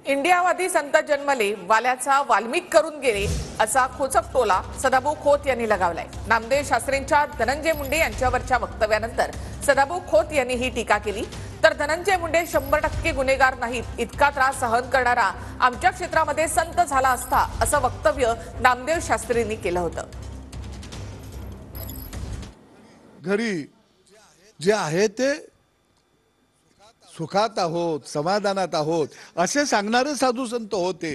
इंडियावादी संत जन्मले वाल्याचा वाल्मिक करून गेले असा खोचक टोला सदाभाऊ खोत यांनी लगावलाय। नामदेव शास्त्रींच्या धनंजय मुंडे यांच्यावरच्या वक्तव्यानंतर सदाभाऊ खोत यांनी ही टीका केली। तर धनंजय मुंडे 100% गुन्हेगार नाहीत, इतका त्रास सहन करणारा आमच्या क्षेत्रामध्ये संत झाला असता असं वक्तव्य नामदेव शास्त्रींनी केलं होतं। घरी जे आहे ते सुखात आहोत, समाधानात आहोत असे सांगणारे साधू संत होते।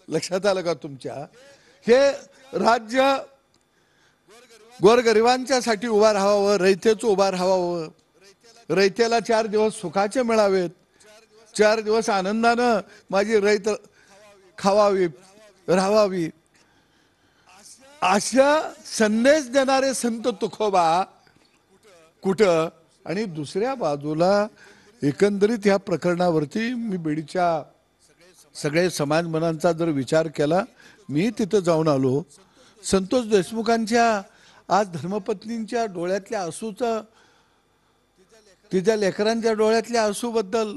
लक्षात आलं का तुमच्या? हे राज्य गोरगरिबांच्यासाठी उभा राहावं, रयतेचं उभा राहावं, रयतेला 4 दिवस सुखाचे मिळावेत, 4 दिवस आनंदानं माझी रयत खावावी राहावी, अशा संदेश देणारे संत तुकोबा कुठं? आणि दुसऱ्या बाजूला एकंदरीत या प्रकरणावरती मी बीडच्या सगळे समाज मनांचा जर विचार केला, मी तिथं जाऊन आलो। संतोष देशमुखांच्या आज धर्मपत्नींच्या डोळ्यातल्या आसूचं, तिच्या लेकरांच्या डोळ्यातल्या आसूबद्दल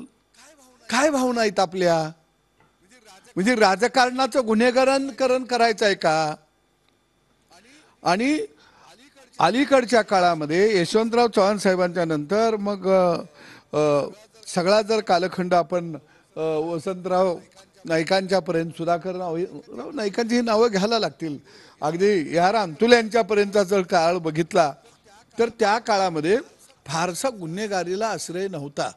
काय भावना आहेत आपल्या? म्हणजे राजकारणाचं गुन्हेगारीकरण करायचं आहे का? आणि अलीकडच्या काळामध्ये यशवंतराव चव्हाण साहेबांच्या नंतर मग सगळा जर कालखंड आपण वसंतराव नाईकांच्या पर्यंत, सुधाकर नाईकांची ही नावं घ्यायला लागतील, अगदी या रामतुल यांच्यापर्यंतचा जर काळ बघितला तर त्या काळामध्ये फारसा गुन्हेगारीला आश्रय नव्हता।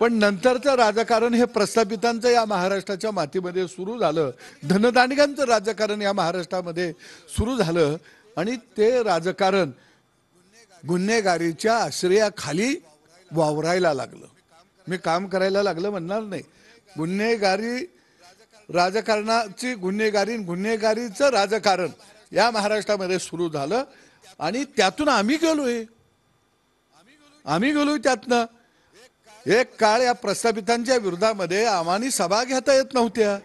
पण नंतरचं राजकारण हे प्रस्थापितांचं या महाराष्ट्राच्या मातीमध्ये सुरू झालं, धनदांडग्यांचं राजकारण या महाराष्ट्रामध्ये सुरू झालं आणि ते राजकारण गुन्हेगारीच्या आश्रयाखाली वावरायला लागलं। मी काम करायला लागलं म्हणणार नाही, गुन्हेगारी राजकारणाची गुन्हेगारीचं राजकारण या महाराष्ट्रामध्ये सुरू झालं आणि त्यातून आम्ही गेलोय त्यातनं। एक काळ या प्रस्थापितांच्या विरोधामध्ये आम्हाला सभा घेता येत नव्हत्या।